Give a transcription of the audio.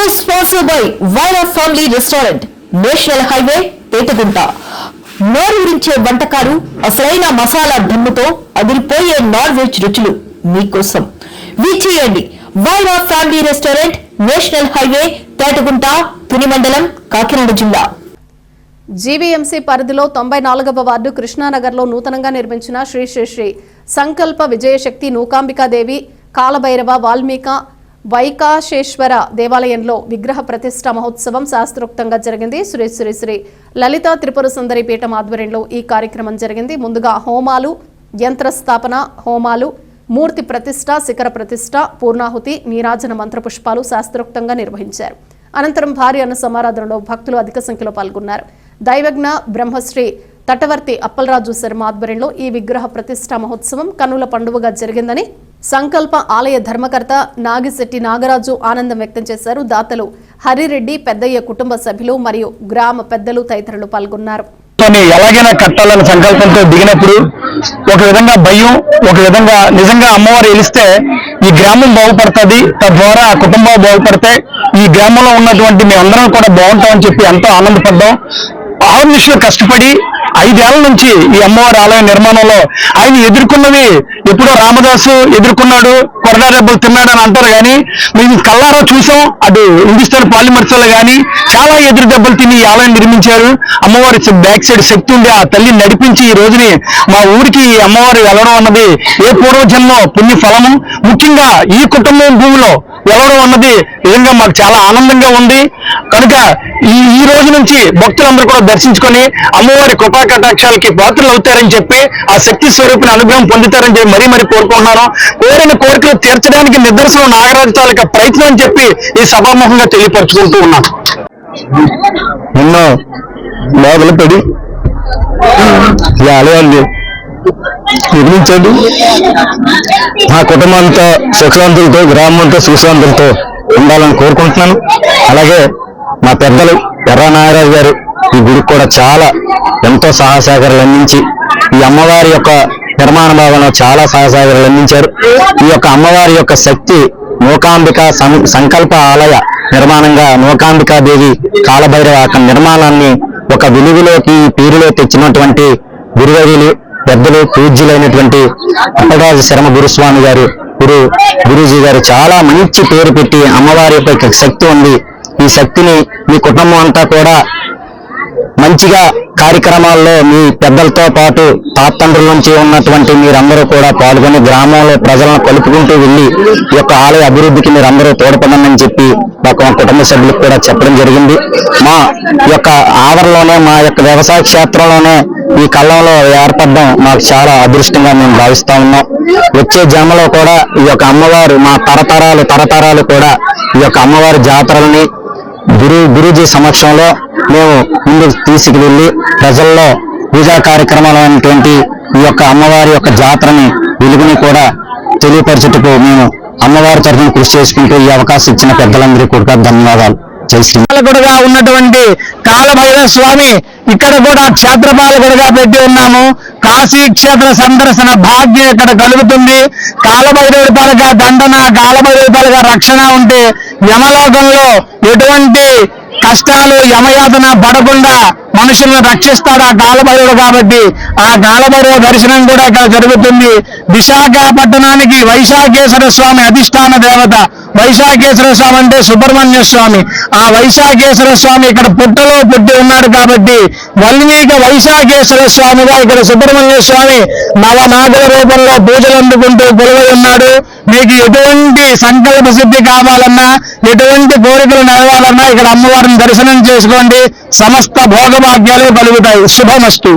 News sponsored by Vaira Family Restaurant, National Highway, Pettagunta. నోరూరించే వంటకాలు, అసలైన మసాలా ధమ్ముతో అదిరిపోయే నాన్ వెజ్ రుచులు మీకోసం. విచ్చేయండి Vaira family restaurant, national highway, Petagunta, Tuni మండలం, కాకినాడ జిల్లా. జీవీఎంసీ పరిధిలో 94వ వార్డు కృష్ణానగర్లో నూతనంగా నిర్మించిన శ్రీ శ్రీ శ్రీ సంకల్ప విజయశక్తి నూకాంబికాదేవి కాలభైరవ వాల్మీక వైకాశేశ్వర దేవాలయంలో విగ్రహ ప్రతిష్ట మహోత్సవం శాస్త్రోక్తంగా జరిగింది. శ్రీ శ్రీ శ్రీ లలిత త్రిపుర సుందరి పీఠం ఆధ్వర్యంలో ఈ కార్యక్రమం జరిగింది. ముందుగా హోమాలు, యంత్రస్థాపన, హోమాలు, మూర్తి ప్రతిష్ట, శిఖర ప్రతిష్ట, పూర్ణాహుతి, నీరాజన మంత్రపుష్పాలు శాస్త్రోక్తంగా నిర్వహించారు. అనంతరం భారీ అన్న సమారాధనలో భక్తులు అధిక సంఖ్యలో పాల్గొన్నారు. దైవజ్ఞ బ్రహ్మశ్రీ తటవర్తి అప్పలరాజు శర్మ ఆధ్వర్యంలో ఈ విగ్రహ ప్రతిష్ట మహోత్సవం కన్నుల పండుగగా జరిగిందని సంకల్ప ఆలయ ధర్మకర్త నాగిశెట్టి నాగరాజు ఆనందం వ్యక్తం చేశారు. దాతలు హరిరెడ్డి, పెద్దయ్య కుటుంబ సభ్యులు మరియు గ్రామ పెద్దలు తదితరులు పాల్గొన్నారు. ఎలాగైనా కట్టాలని సంకల్పంతో దిగినప్పుడు ఒక విధంగా భయం, ఒక విధంగా నిజంగా అమ్మవారు వెలిస్తే ఈ గ్రామం బాగుపడుతుంది, తద్వారా కుటుంబం బాగుపడితే ఈ గ్రామంలో ఉన్నటువంటి మేమందరం కూడా బాగుంటామని చెప్పి ఎంతో ఆనందపడ్డాం. ఆహర్నిశలు కష్టపడి 5 ఏళ్ల నుంచి ఈ అమ్మవారి ఆలయ నిర్మాణంలో ఆయన ఎదుర్కొన్నవి ఎప్పుడో రామదాసు ఎదుర్కొన్నాడు, కొరడా దెబ్బలు తిన్నాడు అని అంటారు. కానీ మేము కల్లారా చూసాం. అటు హిందుస్థాన్ పాలిమర్స్ లో కానీ చాలా ఎదురు దెబ్బలు తిని ఈ ఆలయం నిర్మించారు. అమ్మవారి బ్యాక్ సైడ్ శక్తి ఉండి ఆ తల్లిని నడిపించి ఈ రోజుని మా ఊరికి ఈ అమ్మవారు వెళ్ళడం అన్నది ఏ పూర్వజన్మ పుణ్య ఫలము. ముఖ్యంగా ఈ కుటుంబం భూమిలో వెళ్ళడం అన్నది నిజంగా మాకు చాలా ఆనందంగా ఉంది. కనుక ఈ రోజు నుంచి భక్తులందరూ కూడా దర్శించుకొని అమ్మవారి కృపా కటాక్షాలకి పాత్రలు అవుతారని చెప్పి ఆ శక్తి స్వరూపిని అనుగ్రహం పొందుతారని చెప్పి మరీ కోరుకుంటున్నాను. కోరిన కోరికలు తీర్చడానికి నిదర్శనం నాగరాజు తాలూకా ప్రయత్నం అని చెప్పి ఈ సభాముఖంగా తెలియపరుచుకుంటూ ఉన్నాను. ఎన్నో బాధలు పడి ఈ ఆలయాన్ని నిర్మించండి. మా కుటుంబంతో సుఖశాంతులతో, గ్రామంతో సుఖశాంతులతో ఉండాలని కోరుకుంటున్నాను. అలాగే మా పెద్దలు ఎర్ర నాగరాజు గారు ఈ గుడికి కూడా చాలా ఎంతో సహాయసహకారాలు అందించి ఈ అమ్మవారి యొక్క నిర్మాణ భాగంలో చాలా సహాయసహకారాలు అందించారు. ఈ యొక్క అమ్మవారి యొక్క శక్తి నూకాంబిక సంకల్ప ఆలయ నిర్మాణంగా నూకాంబికాదేవి కాలభైరవ నిర్మాణాన్ని ఒక వెలుగులోకి పేరులో తెచ్చినటువంటి గురువర్యులు, పెద్దలు, పూజ్యులైనటువంటి అప్పలరాజు శర్మ గురుస్వామి గారు, గురూజీ గారు చాలా మంచి పేరు పెట్టి అమ్మవారి యొక్క శక్తి ఉంది. ఈ శక్తిని మీ కుటుంబం అంతా కూడా మంచిగా కార్యక్రమాల్లో మీ పెద్దలతో పాటు తాతండ్రుల నుంచి ఉన్నటువంటి మీరందరూ కూడా పాల్గొని గ్రామంలో ప్రజలను కలుపుకుంటూ వెళ్ళి ఈ యొక్క ఆలయ అభివృద్ధికి మీరందరూ తోడ్పడమని చెప్పి మా కుటుంబ సభ్యులకు కూడా చెప్పడం జరిగింది. మా యొక్క ఆవరణలోనే, మా యొక్క వ్యవసాయ క్షేత్రంలోనే ఈ కళ్ళంలో ఏర్పడడం మాకు చాలా అదృష్టంగా మేము భావిస్తా ఉన్నాం. వచ్చే జన్మలో కూడా ఈ యొక్క అమ్మవారు మా తరతరాలు కూడా ఈ యొక్క అమ్మవారి జాతరల్ని గురూజీ సమక్షంలో మేము ముందుకు తీసుకువెళ్ళి ప్రజల్లో పూజా కార్యక్రమాలు అనేటువంటి ఈ యొక్క అమ్మవారి యొక్క జాతరని వెలుగుని కూడా తెలియపరచుటకు మేము అమ్మవారి తరఫున కృషి చేసుకుంటూ ఈ అవకాశం ఇచ్చిన పెద్దలందరికీ కూడా ధన్యవాదాలు. పాలకుడుగా ఉన్నటువంటి కాలభైరవ స్వామి ఇక్కడ కూడా క్షేత్రపాలకుడుగా పెట్టి ఉన్నాము. కాశీ క్షేత్ర సందర్శన భాగ్యం ఇక్కడ కలుగుతుంది. కాలభైరవుడి పాలక దండన, కాలభైరవుడి పాలక రక్షణ ఉంటే యమలోకంలో ఎటువంటి కష్టాలు, యమయాతన పడకుండా మనుషులను రక్షిస్తాడు ఆ కాలభైరవుడు. కాబట్టి ఆ కాలభైరవ దర్శనం కూడా ఇక్కడ జరుగుతుంది. విశాఖపట్టణానికి వైశాఖేశ్వర స్వామి అధిష్టాన దేవత. వైశాఖేశ్వర స్వామి అంటే సుబ్రహ్మణ్య స్వామి. ఆ వైశాఖేశ్వర స్వామి ఇక్కడ పుట్టలో పుట్టి ఉన్నాడు కాబట్టి వల్మీక వైశాఖేశ్వర స్వామిగా ఇక్కడ సుబ్రహ్మణ్య స్వామి నవనాగుల రూపంలో పూజలు అందుకుంటూ కొలువై ఉన్నాడు. మీకు ఎటువంటి సంకల్ప సిద్ధి కావాలన్నా, ఎటువంటి కోరికలు నెరవేరాలన్నా ఇక్కడ అమ్మవారిని దర్శనం చేసుకోండి. సమస్త భోగభాగ్యాలు కలుగుతాయి. శుభమస్తు.